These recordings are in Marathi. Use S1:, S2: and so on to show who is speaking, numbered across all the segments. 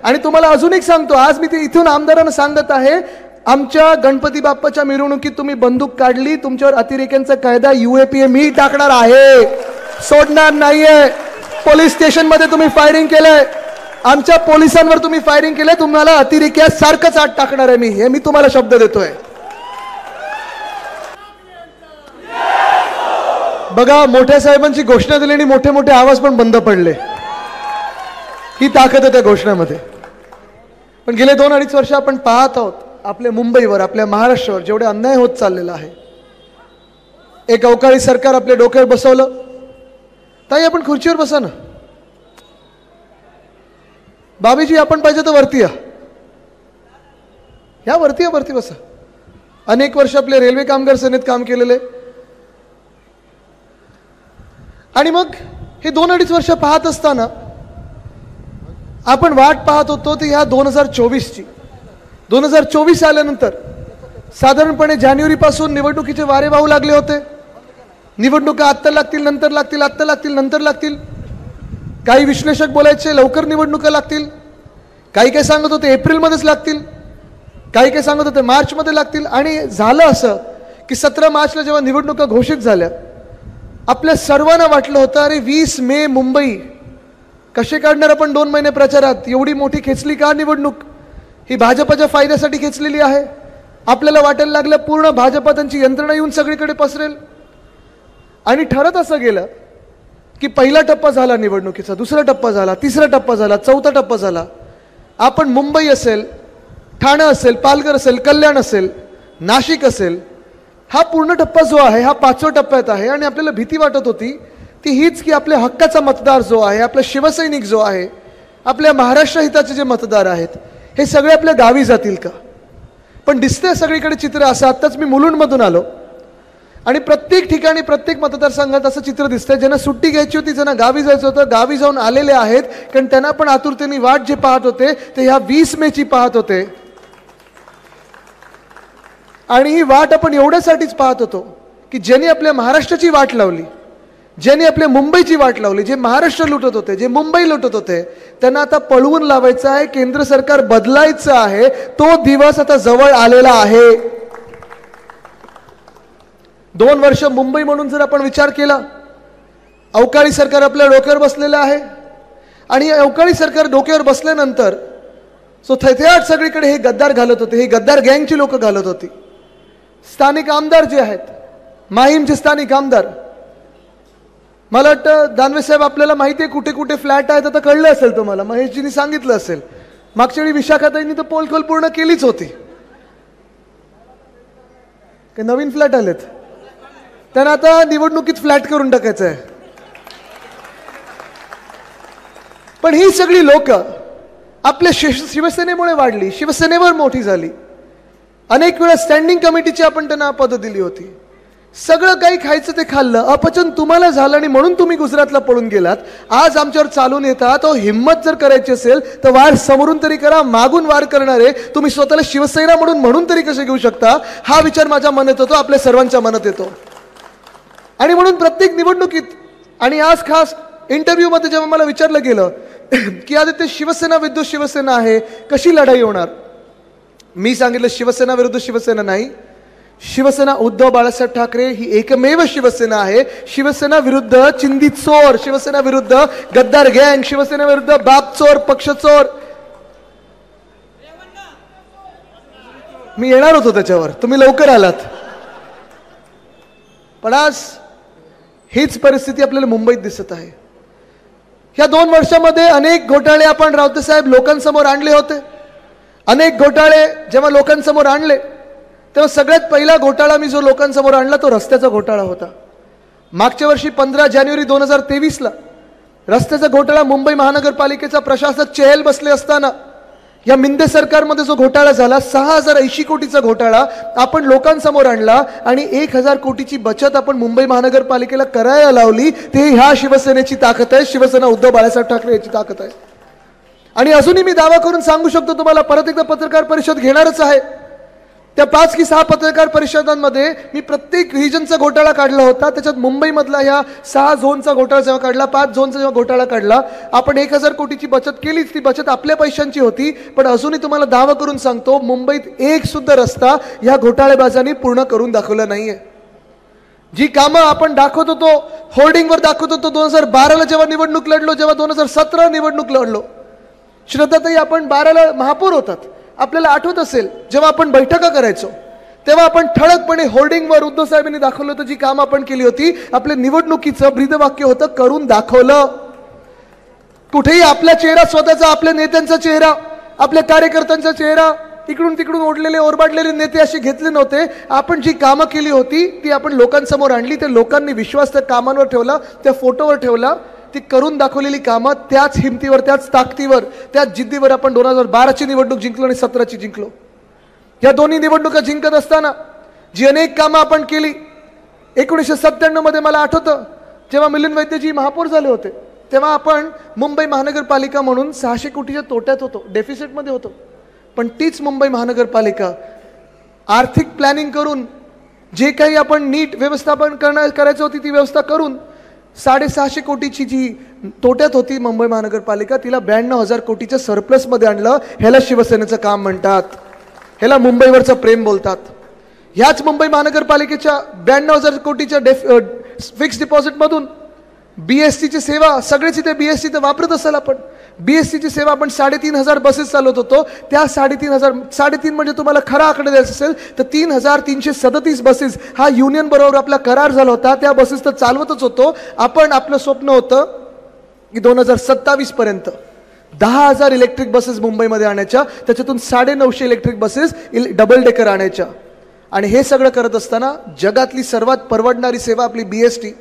S1: आणि तुम्हाला अजून एक सांगतो, आज मी ते इथून आमदारांना सांगत आहे, आमच्या गणपती बाप्पाच्या मिरवणुकीत तुम्ही बंदूक काढली, तुमच्यावर अतिरेक्यांचा कायदा UAPA मी टाकणार आहे, सोडणार नाहीये. पोलीस स्टेशन मध्ये तुम्ही फायरिंग केलंय, आमच्या पोलिसांवर तुम्ही फायरिंग केलंय, तुम्हाला अतिरेक्यासारखंच आत टाकणार आहे मी, हे मी तुम्हाला शब्द देतोय. बघा, मोठ्या साहेबांची घोषणा दिली आणि मोठे मोठे आवाज पण बंद पडले. ही ताकद आहे त्या घोषणामध्ये. पण गेले 2-2.5 वर्ष आपण पाहत आहोत आपल्या मुंबईवर, आपल्या महाराष्ट्रावर जेवढे अन्याय होत चाललेला आहे. एक अवकाळी सरकार आपल्या डोक्यावर बसवलं. ताई, आपण खुर्चीवर बसा ना. बाबीजी, आपण पाहिजे तर वरती या वरती बसा. अनेक वर्ष आपले रेल्वे कामगार सेनेत काम केलेले. आणि मग हे 2-2.5 वर्ष पाहत असताना आपण वाट पाहत होतो ती ह्या 2024ची. 2024 आल्यानंतर साधारणपणे जानेवारी पासून निवडणुकीचे वारे वाहू लागले होते. निवडणुका आत्ता लागतील, नंतर लागतील, आत्ता लागतील, नंतर लागतील. काही विश्लेषक बोलायचे लवकर निवडणुका लागतील, काही सांगत होते एप्रिलमध्येच लागतील, काही सांगत होते मार्चमध्ये लागतील. आणि झालं असं की 17 मार्चला जेव्हा निवडणुका घोषित झाल्या, आपल्या सर्वांना वाटलं होतं अरे 20 मे मुंबई कसे काढणार आपण 2 महिने प्रचारात, एवढी मोठी खेचली का निवडणूक, ही भाजपच्या फायद्यासाठी खेचलेली आहे. आपल्याला वाटायला लागलं पूर्ण भाजपा त्यांची यंत्रणा येऊन सगळीकडे पसरेल. आणि ठरत असं गेलं की पहिला टप्पा झाला निवडणुकीचा, दुसरा टप्पा झाला, तिसरा टप्पा झाला, चौथा टप्पा झाला. आपण मुंबई असेल, ठाणे असेल, पालघर असेल, कल्याण असेल, नाशिक असेल, हा पूर्ण टप्पा जो आहे हा 5व्या टप्प्यात आहे. आणि आपल्याला भीती वाटत होती ती हीच की आपल्या हक्काचा मतदार जो आहे, आपला शिवसैनिक जो आहे, आपल्या महाराष्ट्र हिताचे जे मतदार आहेत, हे सगळे आपल्या गावी जातील का. पण दिसतंय सगळीकडे चित्र असं. आत्ताच मी मुलुंडमधून आलो आणि प्रत्येक ठिकाणी प्रत्येक मतदारसंघात असं चित्र दिसतंय. ज्यांना सुट्टी घ्यायची होती, ज्यांना गावी जायचं होतं, गावी जाऊन आलेले आहेत. कारण त्यांना पण आतुरतेने वाट जे पाहत होते ते ह्या 20 मेची पाहत होते. आणि ही वाट आपण एवढ्यासाठीच पाहत होतो की ज्यांनी आपल्या महाराष्ट्राची वाट लावली, ज्यांनी आपल्या मुंबईची वाट लावली, जे महाराष्ट्र लुटत होते, जे मुंबई लुटत होते, त्यांना आता पळवून लावायचं आहे. केंद्र सरकार बदलायचं आहे. तो दिवस आता जवळ आलेला आहे. 2 वर्ष मुंबई म्हणून जर आपण विचार केला, अवकाळी सरकार आपल्या डोक्यावर बसलेलं आहे. आणि अवकाळी सरकार डोक्यावर बसल्यानंतर थैथयाट सगळीकडे हे गद्दार घालत होते, हे गद्दार गँगची लोक घालत होती. स्थानिक आमदार जे आहेत, माहीमचे स्थानिक आमदार, मला वाटतं दानवे साहेब आपल्याला माहिती आहे कुठे कुठे फ्लॅट आहेत, आता कळलं असेल तुम्हाला, महेशजींनी सांगितलं असेल. मागच्या वेळी विशाखाताईंनी तर पोलखोल पूर्ण केलीच होती. काही नवीन फ्लॅट आलेत, त्यांना आता निवडणुकीत फ्लॅट करून टाकायचं आहे. पण ही सगळी लोक आपल्या शिवसेनेमुळे वाढली, शिवसेनेवर मोठी झाली. अनेक वेळा स्टँडिंग कमिटीची आपण त्यांना पदं दिली होती. सगळं काही खायचं ते खाल्लं, अपचन तुम्हाला झालं आणि म्हणून तुम्ही गुजरातला पळून गेलात. आज आमच्यावर चालून येतात. हिम्मत जर करायची असेल तर वार समोरून तरी करा, मागून वार करणारे तुम्ही स्वतःला शिवसेना म्हणून तरी कसे घेऊ शकता, हा विचार माझ्या मनात येतो, आपल्या सर्वांच्या मनात येतो. आणि म्हणून प्रत्येक निवडणुकीत आणि आज खास इंटरव्ह्यूमध्ये जेव्हा मला विचारलं गेलं की आदित्य शिवसेना विरुद्ध शिवसेना आहे, कशी लढाई होणार, मी सांगितलं शिवसेना विरुद्ध शिवसेना नाही, शिवसेना उद्धव बाळासाहेब ठाकरे ही एकमेव शिवसेना आहे. शिवसेना विरुद्ध चिंदी चोर, शिवसेना विरुद्ध गद्दार गँग, शिवसेना विरुद्ध बाप चोर, पक्ष चोर. मी येणार होतो त्याच्यावर, तुम्ही लवकर आलात. पण आज हीच परिस्थिती आपल्याला मुंबईत दिसत आहे. ह्या 2 वर्षामध्ये अनेक घोटाळे आपण रावते साहेब लोकांसमोर आणले होते. अनेक घोटाळे जेव्हा लोकांसमोर आणले तेव्हा सगळ्यात पहिला घोटाळा मी जो लोकांसमोर आणला तो रस्त्याचा घोटाळा होता. मागच्या वर्षी 15 जानेवारी 2023ला रस्त्याचा घोटाळा मुंबई महानगरपालिकेचा प्रशासक चेहल बसले असताना या मिंदे सरकारमध्ये जो घोटाळा झाला, 6080 कोटीचा घोटाळा आपण लोकांसमोर आणला आणि 1000 कोटीची बचत आपण मुंबई महानगरपालिकेला करायला लावली. ते ह्या शिवसेनेची ताकद आहे, शिवसेना उद्धव बाळासाहेब ठाकरे याची ताकद आहे. आणि अजूनही मी दावा करून सांगू शकतो तुम्हाला, परत एकदा पत्रकार परिषद घेणारच आहे. त्या 5 की 6 पत्रकार परिषदांमध्ये मी प्रत्येक रिजनचा घोटाळा काढला होता. त्याच्यात मुंबईमधला ह्या 6 झोनचा घोटाळा जेव्हा काढला, 5 झोनचा जेव्हा घोटाळा काढला, आपण 1000 कोटीची बचत केलीच. ती बचत आपल्या पैशांची होती. पण अजूनही तुम्हाला दावा करून सांगतो, मुंबईत एक सुद्धा रस्ता ह्या घोटाळेबाजांनी पूर्ण करून दाखवला नाहीये. जी कामं आपण दाखवत होतो, होर्डिंगवर दाखवत होतो, 2012ला जेव्हा निवडणूक लढलो, जेव्हा 2017 निवडणूक लढलो, श्रद्धाताई आपण 12ला महापौर होतात. आपल्याला आठवत असेल, जेव्हा आपण बैठका करायचो तेव्हा आपण ठळकपणे होर्डिंगवर उद्धव साहेबांनी दाखवलं होतं जी कामं आपण केली होती. आपल्या निवडणुकीचं ब्रीदवाक्य होतं, करून दाखवलं. कुठेही आपला चेहरा स्वतःचा, आपल्या नेत्यांचा चेहरा, आपल्या कार्यकर्त्यांचा चेहरा, इकडून तिकडून ओढलेले ओरबाडलेले नेते असे घेतले नव्हते. आपण जी कामं केली होती ती आपण लोकांसमोर आणली. त्या लोकांनी विश्वास त्या कामांवर ठेवला, त्या फोटोवर ठेवला. ती करून दाखवलेली कामं, त्याच हिमतीवर, त्याच ताकदीवर, त्याच जिद्दीवर आपण 2012ची निवडणूक जिंकलो आणि 17ची जिंकलो. या दोन्ही निवडणुका जिंकत असताना जी अनेक कामं आपण केली, 1997 मध्ये मला आठवतं जेव्हा मिलिंद वैद्यजी महापौर झाले होते, तेव्हा आपण मुंबई महानगरपालिका म्हणून 600 कोटीच्या तोट्यात होतो, डेफिसिटमध्ये होतो. पण तीच मुंबई महानगरपालिका आर्थिक प्लॅनिंग करून, जे काही आपण नीट व्यवस्थापन करायचं होती ती व्यवस्था करून 650 कोटीची जी तोट्यात होती मुंबई महानगरपालिका, तिला 92,000 कोटीच्या सरप्लसमध्ये आणलं. ह्याला शिवसेनेचं काम म्हणतात, ह्याला मुंबईवरचं प्रेम बोलतात. ह्याच मुंबई महानगरपालिकेच्या 92,000 कोटीच्या फिक्स डिपॉझिटमधून BSTची सेवा, सगळेच इथे BST तर वापरत असाल आपण. BSTची सेवा आपण 3,500 बसेस चालवत होतो. त्या 3,500 म्हणजे तुम्हाला खरा आकडा द्यायचा असेल तर 3,337 बसेस हा युनियन बरोबर आपला करार झाला होता. त्या बसेस तर चालवतच होतो आपण. आपलं स्वप्न होतं की 2027 पर्यंत 10,000 इलेक्ट्रिक बसेस मुंबईमध्ये आणायच्या, त्याच्यातून 950 इलेक्ट्रिक बसेस डबल डेकर आणायच्या. आणि हे सगळं करत असताना जगातली सर्वात परवडणारी सेवा आपली BST.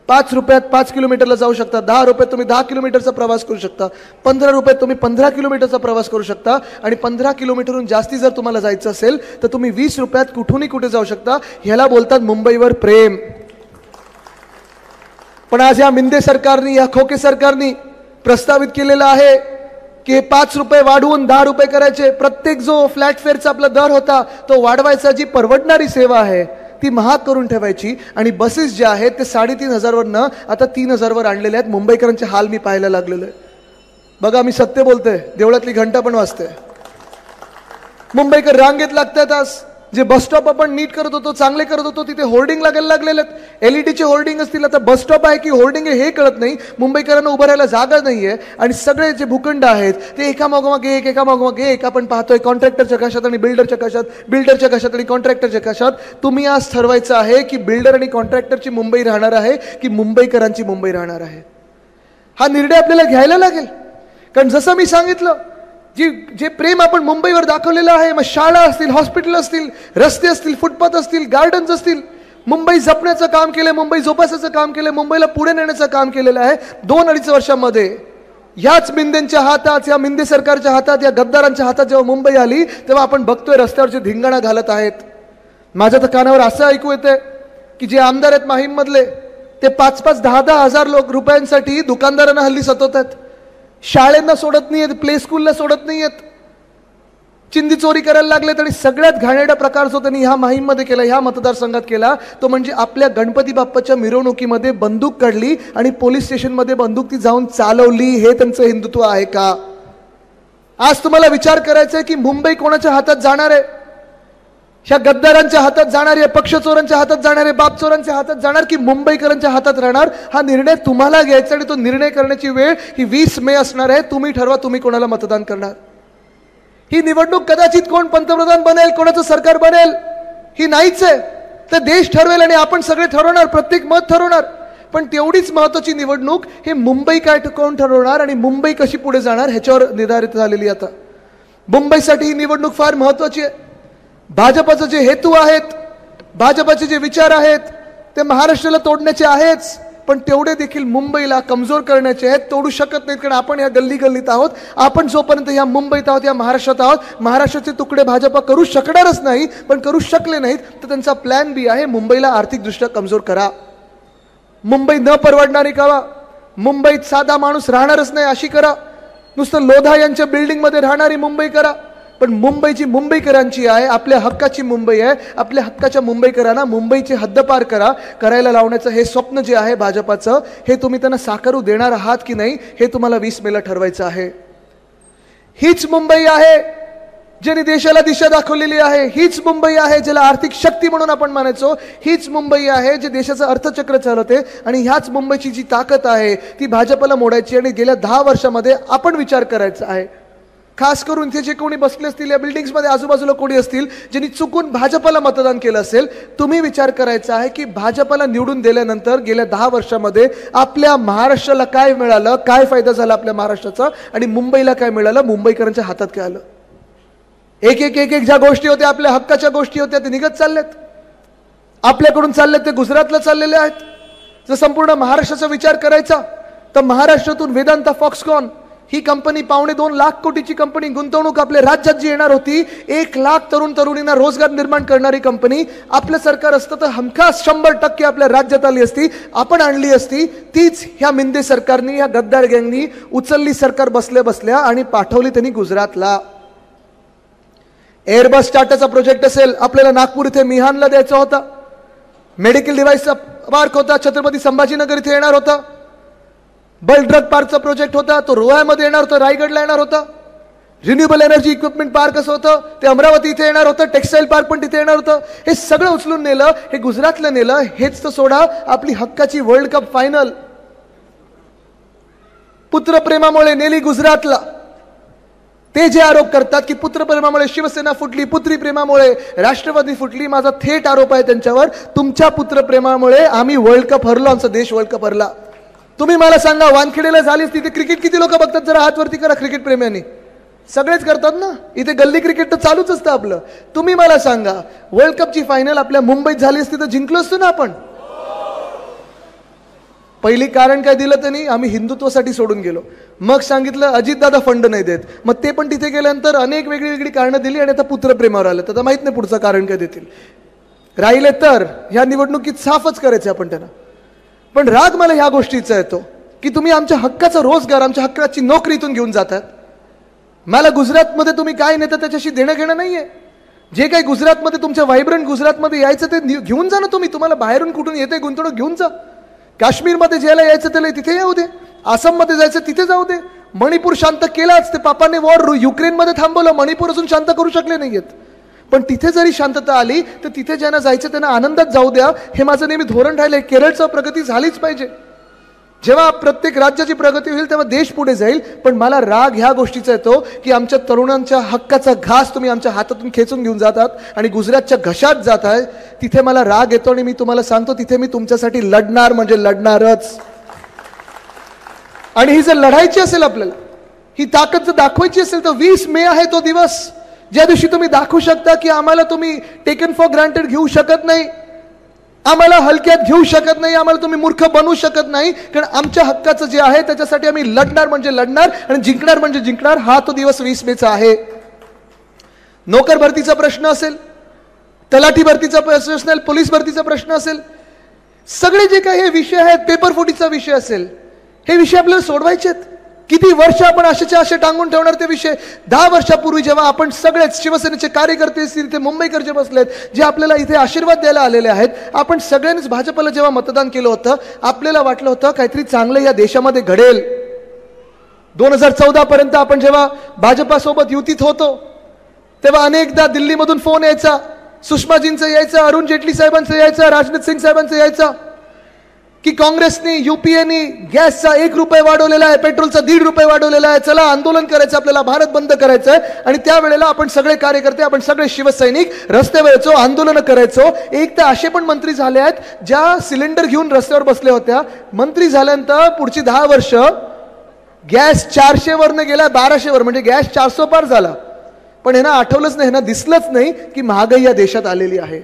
S1: 5 रुपयात 5 किलोमीटरला जाऊ शकता, 10 रुपयात तुम्ही 10 किलोमीटरचा प्रवास करू शकता, 15 रुपयात तुम्ही 15 किलोमीटरचा प्रवास करू शकता. आणि 15 किलोमीटरहून जास्ती जर तुम्हाला जायचं असेल तर तुम्ही 20 रुपयात कुठूनही कुठे जाऊ शकता. ह्याला बोलतात मुंबईवर प्रेम. पण आज या मिंदे सरकारनी, या खोके सरकारनी प्रस्तावित केलेला आहे की 5 रुपये वाढवून 10 रुपये करायचे. प्रत्येक जो फ्लॅट फेअरचा आपला दर होता तो वाढवायचा. जी परवडणारी सेवा आहे ती महाग करून ठेवायची. आणि बसेस ज्या आहेत ते 3,500 वरनं आता 3,000 वर आणलेले आहेत. मुंबईकरांचे हाल मी पाहायला लागलेलो आहे. बघा, मी सत्य बोलतोय, देवळातली घंटा पण वाजते. मुंबईकर रांगेत लागतात. आज जे बस स्टॉप आपण नीट करत होतो, चांगले करत होतो, तिथे होर्डिंग लागायला लागलेले आहेत. LED चे होर्डिंग असतील. आता बस स्टॉप आहे की होर्डिंग आहे हे कळत नाही. मुंबईकरांना उभं राहायला जागा नाहीये. आणि सगळे जे भूखंड आहेत ते एकामागोमाग एक आपण पाहतोय. कॉन्ट्रॅक्टरच्या कशात आणि बिल्डरच्या कशात, बिल्डरच्या कशात आणि कॉन्ट्रॅक्टरच्या कशात. तुम्ही आज ठरवायचं आहे की बिल्डर आणि कॉन्ट्रॅक्टरची मुंबई राहणार आहे की मुंबईकरांची मुंबई राहणार आहे. हा निर्णय आपल्याला घ्यायला लागेल. कारण जसं मी सांगितलं, जे प्रेम आपण मुंबईवर दाखवलेलं आहे, मग शाळा असतील, हॉस्पिटल असतील, रस्ते असतील, फुटपाथ असतील, गार्डन्स असतील, मुंबई जपण्याचं काम केलं, मुंबई जोपासाचं काम केलं, मुंबईला पुढे नेण्याचं काम केलेलं आहे. 2-2.5 वर्षांमध्ये याच मिंदेंच्या हातात, या मिंदे सरकारच्या हातात, या गद्दारांच्या हातात जेव्हा मुंबई आली तेव्हा आपण बघतोय रस्त्यावरचे धिंगाणा घालत आहेत. माझ्या तर कानावर असं ऐकू येतंय की जे आमदार आहेत माहीम मधले ते 5-5, 10-10 हजार रुपयांसाठी दुकानदारांना हल्ली सतवतात. शाळेंना सोडत नाहीयेत, प्ले स्कूलला सोडत नाहीयेत, चिंदी चोरी करायला लागलेत. आणि सगळ्यात घाणेरडा प्रकार जो त्यांनी ह्या माहीममध्ये केला, ह्या मतदारसंघात केला, तो म्हणजे आपल्या गणपती बाप्पाच्या मिरवणुकीमध्ये बंदूक काढली आणि पोलीस स्टेशनमध्ये बंदूक ती जाऊन चालवली. हे त्यांचं हिंदुत्व आहे का? आज तुम्हाला विचार करायचा आहे की मुंबई कोणाच्या हातात जाणार आहे? ह्या गद्दारांच्या हातात जाणार आहे, पक्षचोरांच्या हातात जाणार आहे, बापचोरांच्या हातात जाणार की मुंबईकरांच्या हातात राहणार? हा निर्णय तुम्हाला घ्यायचा. आणि तो निर्णय करण्याची वेळ ही 20 मे असणार आहे. तुम्ही ठरवा तुम्ही कोणाला मतदान करणार. ही निवडणूक कदाचित कोण पंतप्रधान बनेल, कोणाचं सरकार बनेल ही नाहीच आहे. तर देश ठरवेल आणि आपण सगळे ठरवणार, प्रत्येक मत ठरवणार. पण तेवढीच महत्त्वाची निवडणूक हे मुंबई काय कोण ठरवणार आणि मुंबई कशी पुढे जाणार ह्याच्यावर निर्धारित झालेली. आता मुंबईसाठी ही निवडणूक फार महत्त्वाची आहे. भाजपचे जे हेतू आहेत, भाजपचे जे विचार आहेत ते महाराष्ट्राला तोडण्याचे आहेच, पण तेवढे देखील मुंबईला कमजोर करण्याचे आहेत. तोडू शकत नाहीत कारण आपण या गल्लीत आहोत. आपण जोपर्यंत या मुंबईत आहोत, या महाराष्ट्रात आहोत, महाराष्ट्राचे तुकडे भाजप करू शकणारच नाही. पण करू शकले नाहीत तर त्यांचा प्लॅन बी आहे, मुंबईला आर्थिकदृष्ट्या कमजोर करा, मुंबई न परवडणारी करा, मुंबईत साधा माणूस राहणारच नाही अशी करा, नुसतं लोधा यांच्या बिल्डिंगमध्ये राहणारी मुंबई करा, पण मुंबईची मुंबईकरांची आहे, आपल्या हक्काची मुंबई आहे. आपल्या हक्काच्या मुंबईकरांना मुंबईची हद्दपार करायला लावण्याचं हे स्वप्न जे आहे भाजपाचं, हे तुम्ही त्यांना साकारू देणार आहात की नाही, हे तुम्हाला 20 मेला ठरवायचं आहे. हीच मुंबई आहे ज्याने देशाला दिशा दाखवलेली आहे. हीच मुंबई आहे ज्याला आर्थिक शक्ती म्हणून आपण मानायचो. हीच मुंबई आहे जे देशाचं अर्थचक्र चालवते. आणि ह्याच मुंबईची जी ताकद आहे ती भाजपला मोडायची. आणि गेल्या 10 वर्षामध्ये आपण विचार करायचा आहे. खास करून इथे जे कोणी बसले असतील, या बिल्डिंग्समध्ये आजूबाजूला कोणी असतील ज्यांनी चुकून भाजपला मतदान केलं असेल, तुम्ही विचार करायचा आहे की भाजपला निवडून दिल्यानंतर गेल्या 10 वर्षामध्ये आपल्या महाराष्ट्राला काय मिळालं, काय फायदा झाला आपल्या महाराष्ट्राचा, आणि मुंबईला काय मिळालं, मुंबईकरांच्या हातात काय आलं. एक एक एक एक ज्या गोष्टी होत्या आपल्या हक्काच्या गोष्टी होत्या ते निघत चाललेत. आपल्याकडून चाललेत ते गुजरातला चाललेले आहेत. जर संपूर्ण महाराष्ट्राचा विचार करायचा तर महाराष्ट्रातून वेदांता फॉक्सकॉन ही कंपनी 2.25 लाख कोटीची कंपनी, गुंतवणूक आपल्या राज्यात जी येणार होती, 1 लाख तरुण तरुणींना रोजगार निर्माण करणारी कंपनी, आपलं सरकार असतं तर हमखास 100% आपल्या राज्यात आली असती, आपण आणली असती. तीच ह्या मिंदे सरकारनी, ह्या गद्दार गँगनी उचलली सरकार बसल्या बसल्या आणि पाठवली त्यांनी गुजरातला. एअरबस टाटाचा प्रोजेक्ट असेल, आपल्याला नागपूर इथे मिहानला द्यायचा होता. मेडिकल डिव्हाइसचा पार्क होता, छत्रपती संभाजीनगर इथे येणार होता. बल्क ड्रग पार्कचा प्रोजेक्ट होता, तो रोह्यामध्ये येणार होता, रायगडला येणार होता. रिन्युएबल एनर्जी इक्विपमेंट पार्क असं होतं, ते अमरावती इथे येणार होतं. टेक्सटाईल पार्क पण तिथे येणार होतं. हे सगळं उचलून नेलं, हे गुजरातला नेलं. हेच तर सोडा, आपली हक्काची वर्ल्ड कप फायनल पुत्रप्रेमामुळे नेली गुजरातला. ते जे आरोप करतात की पुत्रप्रेमामुळे शिवसेना फुटली, पुत्री प्रेमामुळे राष्ट्रवादी फुटली, माझा थेट आरोप आहे त्यांच्यावर. तुमच्या पुत्रप्रेमामुळे आम्ही वर्ल्ड कप हरलो, आमचा देश वर्ल्ड कप हरला. तुम्ही मला सांगा, वानखेडेला झालीच तिथे क्रिकेट किती लोक बघतात? जरा हात वरती करा. क्रिकेट प्रेम्यांनी सगळेच करतात ना, इथे गल्ली क्रिकेट तर चालूच असतं आपलं. तुम्ही मला सांगा, वर्ल्ड कपची फायनल आपल्या मुंबईत झाली असती तर जिंकलो असतो ना आपण. पहिली कारण काय दिलं त्यांनी? आम्ही हिंदुत्वासाठी सोडून गेलो. मग सांगितलं अजितदादा फंड नाही देत. मग ते पण तिथे गेल्यानंतर अनेक वेगळी वेगळी कारणं दिली आणि आता पुत्रप्रेमावर आलं. तर माहित नाही पुढचं कारण काय देतील. राहिले तर ह्या निवडणुकीत साफच करायचं आपण त्यांना. पण राग मला ह्या गोष्टीचा येतो की तुम्ही आमच्या हक्काचा रोजगार, आमच्या हक्काची नोकरी इथून घेऊन जातात. मला गुजरातमध्ये तुम्ही काय नेता त्याच्याशी देणं घेणं नाहीये. जे काही गुजरातमध्ये तुमच्या व्हायब्रंट गुजरातमध्ये यायचं ते घेऊन जा ना तुम्ही. तुम्हाला बाहेरून कुठून येते गुंतवणूक घेऊन जा. काश्मीरमध्ये ज्याला यायचं त्याला तिथे येऊ दे. आसाममध्ये जायचं तिथे जाऊ दे. मणिपूर शांत केलाच. ते पापाने वॉर युक्रेनमध्ये थांबवलं. मणिपूर अजून शांत करू शकले नाहीयेत. पण तिथे जरी शांतता आली तर तिथे ज्यांना जायचं त्यांना आनंदात जाऊ द्या. हे माझं नेहमी धोरण राहिलंय. केरळचं प्रगती झालीच पाहिजे. जेव्हा प्रत्येक राज्याची प्रगती होईल तेव्हा देश पुढे जाईल. पण मला राग ह्या गोष्टीचा येतो की आमच्या तरुणांच्या हक्काचा घास तुम्ही आमच्या हातातून खेचून घेऊन जातात आणि गुजरातच्या घशात जात आहे. तिथे मला राग येतो आणि मी तुम्हाला सांगतो तिथे मी तुमच्यासाठी लढणार म्हणजे लढणारच. आणि ही जर लढायची असेल आपल्याला, ही ताकद जर दाखवायची असेल तर 20 मे आहे तो दिवस ज्या दिवशी तुम्ही दाखवू शकता की आम्हाला तुम्ही टेकन फॉर ग्रांटेड घेऊ शकत नाही, आम्हाला हलक्यात घेऊ शकत नाही, आम्हाला तुम्ही मूर्ख बनवू शकत नाही. कारण आमच्या हक्काचं जे आहे त्याच्यासाठी आम्ही लढणार म्हणजे लढणार आणि जिंकणार म्हणजे जिंकणार. हा तो दिवस 20 मेचा आहे. नोकर भरतीचा प्रश्न असेल, तलाठी भरतीचा प्रश्न असेल, पोलीस भरतीचा प्रश्न असेल, सगळे जे काही हे विषय आहेत, पेपर फुटीचा विषय असेल, हे विषय आपल्याला सोडवायचे आहेत. किती वर्ष आपण अशाच्या असे टांगून ठेवणार ते विषय? 10 वर्षापूर्वी जेव्हा आपण सगळेच शिवसेनेचे कार्यकर्ते असतील, इथे मुंबईकर जे बसलेत, जे आपल्याला इथे आशीर्वाद द्यायला आलेले आहेत, आपण सगळ्यांनीच भाजपला जेव्हा मतदान केलं होतं, आपल्याला वाटलं होतं काहीतरी चांगलं या देशामध्ये घडेल. 2014 पर्यंत आपण जेव्हा भाजपासोबत युतीत होतो तेव्हा अनेकदा दिल्लीमधून फोन यायचा, सुषमाजींचा यायचा, अरुण जेटली साहेबांचा यायचा, राजनाथ सिंग साहेबांचा यायचा की काँग्रेसनी, युपीएनी गॅसचा 1 रुपये वाढवलेला आहे, पेट्रोलचा 1.5 रुपये वाढवलेला आहे, चला आंदोलन करायचं, आपल्याला भारत बंद करायचं आहे. आणि त्यावेळेला आपण सगळे कार्यकर्ते, आपण सगळे शिवसैनिक रस्त्यावर यायचो, आंदोलन करायचो. एक तर असे पण मंत्री झाले आहेत ज्या सिलेंडर घेऊन रस्त्यावर बसल्या होत्या. मंत्री झाल्यानंतर पुढची 10 वर्ष गॅस 400 वरनं गेला 1200 वर, म्हणजे गॅस 400 पार झाला. पण ह्यांना आठवलंच नाही, ह्यांना दिसलंच नाही की महागाई या देशात आलेली आहे.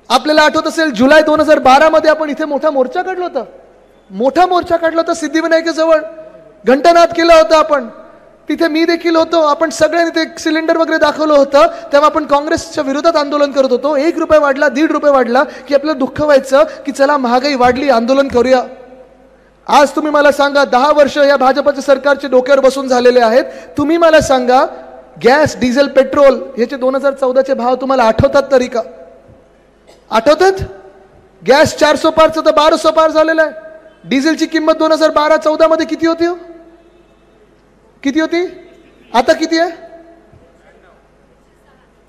S1: आपल्याला आठवत असेल जुलै 2012 मध्ये आपण इथे मोठा मोर्चा काढला होता. मोठा मोर्चा काढला होता सिद्धिविनायकाजवळ, घंटानाद केला होता आपण. तिथे मी देखील होतो. आपण सगळ्यांनी ते सिलेंडर वगैरे दाखवलं होतं. तेव्हा आपण काँग्रेसच्या विरोधात आंदोलन करत होतो. 1 रुपये वाढला, 1.5 रुपये वाढला की आपल्याला दुःख व्हायचं की चला महागाई वाढली, आंदोलन करूया. आज तुम्ही मला सांगा, 10 वर्ष या भाजपच्या सरकारचे डोक्यावर बसून झालेले आहेत. तुम्ही मला सांगा गॅस डिझेल पेट्रोल ह्याचे 2014चे भाव तुम्हाला आठवतात तरी का? आठवतात? गॅस 400 पारचं तर 1200 पार झालेलं आहे. डिझेलची किंमत 2012-14 मध्ये किती होती? किती होती? आता किती आहे?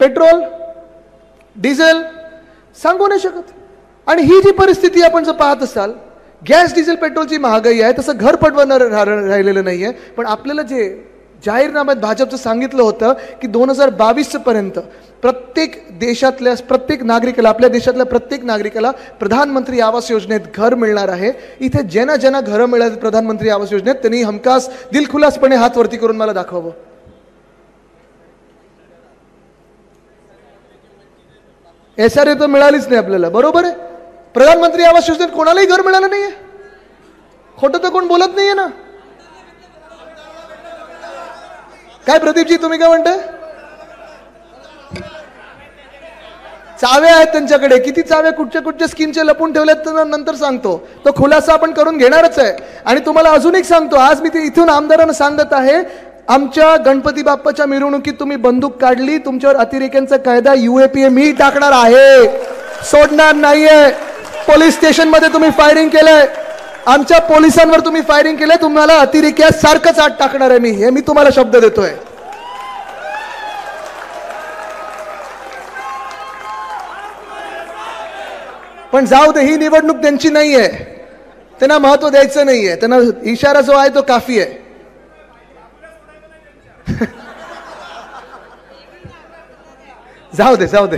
S1: पेट्रोल डिझेल सांगू नाही शकत. आणि ही जी परिस्थिती आपण जर पाहत असाल, गॅस डिझेल पेट्रोलची महागाई आहे, तसं घर पडवणार राहिलेलं नाहीये. पण आपल्याला जे जाहीरनाम्यात भाजपचं सांगितलं होतं की 2022 पर्यंत प्रत्येक देशातल्या प्रत्येक नागरिकाला, आपल्या देशातल्या प्रत्येक नागरिकाला प्रधानमंत्री आवास योजनेत घर मिळणार आहे. इथे ज्यांना ज्यांना घरं मिळाली प्रधानमंत्री आवास योजनेत त्यांनी हमखास दिलखुलासपणे हात वरती करून मला दाखवावं. SRA तर मिळालीच नाही आपल्याला, बरोबर आहे. प्रधानमंत्री आवास योजनेत कोणालाही घर मिळालं नाहीये. खोटं तर कोण बोलत नाहीये ना. काय प्रदीपजी तुम्ही काय म्हणताय? चाव्या आहेत त्यांच्याकडे. किती चाव्या कुठच्या कुठच्या स्कीमचे लपून ठेवल्यात तर नंतर सांगतो. तो खुलासा आपण करून घेणारच आहे. आणि तुम्हाला अजून एक सांगतो, आज मी ते इथून आमदारांना सांगत आहे, आमच्या गणपती बाप्पाच्या मिरवणुकीत तुम्ही बंदूक काढली, तुमच्यावर अतिरेक्यांचा कायदा UAPA मी टाकणार आहे, सोडणार नाहीये. पोलीस स्टेशन मध्ये तुम्ही फायरिंग केलंय, आमच्या पोलिसांवर तुम्ही फायरिंग केलंय, तुम्हाला अतिरेक्यासारखंच आत टाकणार आहे मी, हे मी तुम्हाला शब्द देतोय. पण जाऊ दे, ही निवडणूक त्यांची नाहीये, त्यांना महत्व द्यायचं नाहीये. त्यांना इशारा जो आहे तो काफी आहे. जाऊ दे जाऊ दे.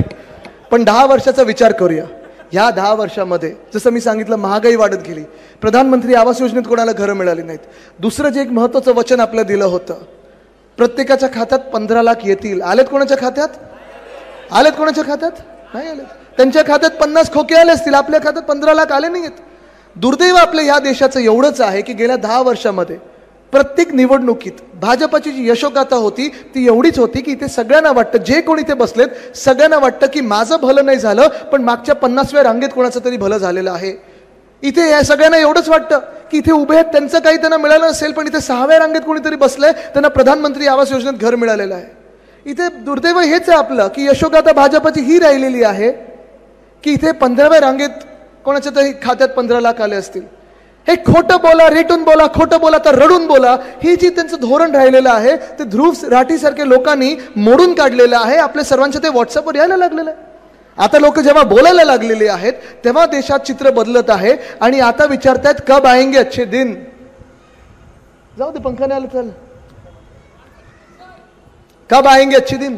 S1: पण 10 वर्षाचा विचार करूया. ह्या 10 वर्षामध्ये जसं मी सांगितलं, महागाई वाढत गेली, प्रधानमंत्री आवास योजनेत कोणाला घरं मिळाली नाहीत. दुसरं जे एक महत्वाचं वचन आपलं दिलं होतं, प्रत्येकाच्या खात्यात 15 लाख येतील. आलेत कोणाच्या खात्यात? आलेत कोणाच्या खात्यात? नाही आलेत. त्यांच्या खात्यात 50 खोके आले असतील, आपल्या खात्यात 15 लाख आले नाहीत. दुर्दैव आपल्या ह्या देशाचं एवढंच आहे की गेल्या 10 वर्षामध्ये प्रत्येक निवडणुकीत भाजपची जी यशोगाथा होती ती एवढीच होती की इथे सगळ्यांना वाटतं, जे कोणी इथे बसलेत सगळ्यांना वाटतं की माझं भलं नाही झालं पण मागच्या 50व्या रांगेत कोणाचं तरी भलं झालेलं आहे. इथे या सगळ्यांना एवढंच वाटतं की इथे उभे आहेत त्यांचं काही त्यांना मिळालं असेल, पण इथे 6व्या रांगेत कोणीतरी बसलंय त्यांना प्रधानमंत्री आवास योजनेत घर मिळालेलं आहे. इथे दुर्दैव हेच आहे आपलं की यशोगाथा भाजपची ही राहिलेली आहे की इथे 15व्या रांगेत कोणाच्या तरी खात्यात 15 लाख आले असतील. हे खोटं बोला, रेटून बोला, खोटं बोला तर रडून बोला, ही जी त्यांचं धोरण राहिलेलं आहे ते ध्रुव राठीसारखे लोकांनी मोडून काढलेलं आहे. आपल्या सर्वांच्या ते व्हॉट्सअपवर यायला लागलेलं आहे. आता लोक जेव्हा बोलायला लागलेले आहेत तेव्हा देशात चित्र बदलत आहे आणि आता विचारतायत कब आएंगे अच्छे दिन. जाऊ दे, पंखाने आलं चल, कब आएंगे अच्छे दिन.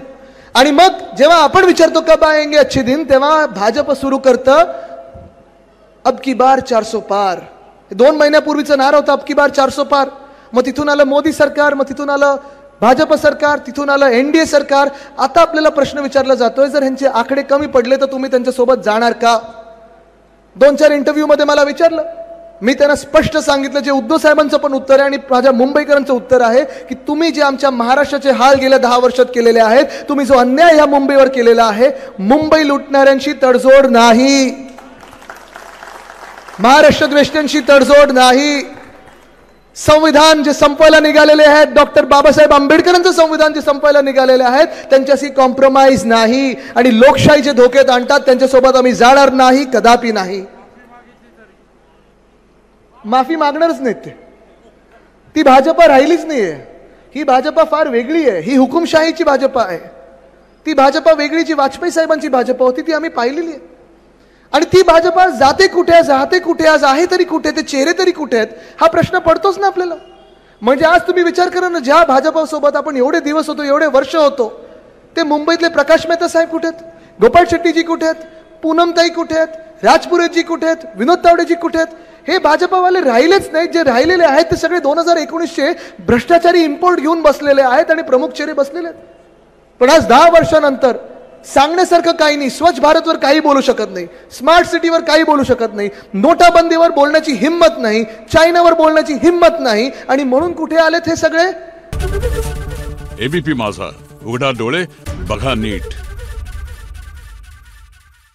S1: आणि मग जेव्हा आपण विचारतो कब आएंगे अच्छे दिन, तेव्हा भाजप सुरू करतं अब की बार 400 पार. 2 महिन्यापूर्वीचा नारा होता अब की बार 400 पार. मग तिथून आलं मोदी सरकार, मग तिथून आलं भाजप सरकार, तिथून आलं NDA सरकार. आता आपल्याला प्रश्न विचारला जातोय, जर ह्यांचे आकडे कमी पडले तर तुम्ही त्यांच्यासोबत जाणार का? 2-4 इंटरव्ह्यू मध्ये मला विचारलं, मी त्यांना स्पष्ट सांगितलं, जे उद्धव साहेबांचं पण उत्तर आहे आणि माझ्या मुंबईकरांचं उत्तर आहे की तुम्ही जे आमच्या महाराष्ट्राचे हाल गेल्या 10 वर्षात केलेले आहेत, तुम्ही जो अन्याय ह्या मुंबईवर केलेला आहे, मुंबई लुटणाऱ्यांची तडजोड नाही, महाराष्ट्र द्वेष्टांची तडजोड नाही. संविधान जे संपवायला निघालेले आहेत, डॉक्टर बाबासाहेब आंबेडकरांचं संविधान जे संपवायला निघालेले आहेत, त्यांच्याशी कॉम्प्रोमाइज नाही. आणि लोकशाहीचे धोक्यात आणतात त्यांच्यासोबत आम्ही जाणार नाही, कदापि नाही. माफी मागणारच नाहीत ते. ती भाजपा राहिलीच नाहीये. ही भाजपा फार वेगळी आहे. ही हुकुमशाहीची भाजपा आहे. ती भाजपा वेगळी जी वाजपेयी साहेबांची भाजपा होती ती आम्ही पाहिलेली आहे. आणि ती भाजपा जाते कुठे, जाते कुठे, आज आहे तरी कुठे, ते चेहरे तरी कुठे आहेत, हा प्रश्न पडतोच ना आपल्याला. म्हणजे आज तुम्ही विचार करा ना, ज्या भाजपासोबत आपण एवढे दिवस होतो, एवढे वर्ष होतो, ते मुंबईतले प्रकाश मेहता साहेब कुठे आहेत, गोपाळ शेट्टीजी कुठे आहेत, पूनमताई कुठे आहेत, राजपुरेजी कुठे आहेत, विनोद तावडेजी कुठे आहेत. हे भाजपावाले राहिलेच नाहीत. जे राहिलेले आहेत ते सगळे 2019चे भ्रष्टाचारी इम्पोर्ट घेऊन बसलेले आहेत आणि प्रमुख चेहरे बसलेले आहेत. पण आज 10 वर्षानंतर सांगण्यासारखं काही नाही. स्वच्छ भारतवर काही बोलू शकत नाही, स्मार्ट सिटीवर काही बोलू शकत नाही, नोटाबंदीवर बोलण्याची हिंमत नाही, चायनावर बोलण्याची हिंमत नाही. आणि म्हणून कुठे आलेत हे सगळे?
S2: ABP माझा, उघडा डोळे बघा नीट.